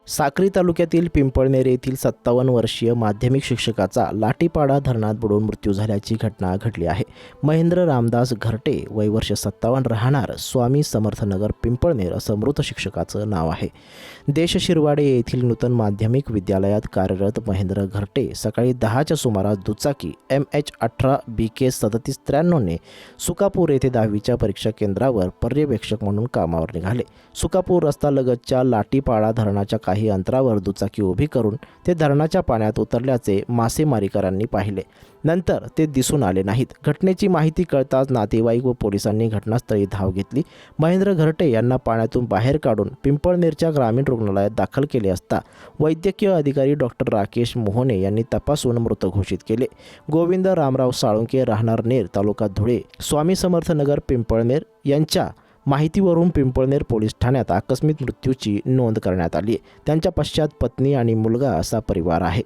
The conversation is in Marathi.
साक्री तालुक्यातील पिंपळनेर येथील 57 वर्षीय माध्यमिक शिक्षकाचा लाटीपाडा धरणात बुडून मृत्यू झाल्याची घटना घडली आहे. महेंद्र रामदास घरटे, वय वर्ष 57, राहणार स्वामी समर्थनगर पिंपळनेर असं मृत शिक्षकाचं नाव आहे. देश शिरवाडे येथील नूतन माध्यमिक विद्यालयात कार्यरत महेंद्र घरटे सकाळी 10च्या सुमारास दुचाकी MH18 BK 3793 ने सुकापूर येथे 10वीच्या परीक्षा केंद्रावर पर्यवेक्षक म्हणून कामावर निघाले. सुकापूर रस्ता लगतच्या लाटीपाडा धरणाच्या काही अंतरावर दुचाकी उभी करून ते धरणाच्या पाण्यात उतरल्याचे मासेमारीकरांनी पाहिले. नंतर ते दिसून आले नाहीत. घटनेची माहिती कळताच नातेवाईक व पोलिसांनी घटनास्थळी धाव घेतली. महेंद्र घरटे यांना पाण्यातून बाहेर काढून पिंपळनेरच्या ग्रामीण रुग्णालयात दाखल केले असता वैद्यकीय अधिकारी डॉक्टर राकेश मोहने यांनी तपासून मृत घोषित केले. गोविंद रामराव साळुंके, राहणार नेर, तालुका धुळे, स्वामी समर्थ नगर पिंपळनेर यांच्या माहितीवरून पिंपळनेर पोलीस ठाण्यात आकस्मिक मृत्यूची नोंद करण्यात आली. त्यांच्या पश्चात पत्नी आणि मुलगा असा परिवार आहे.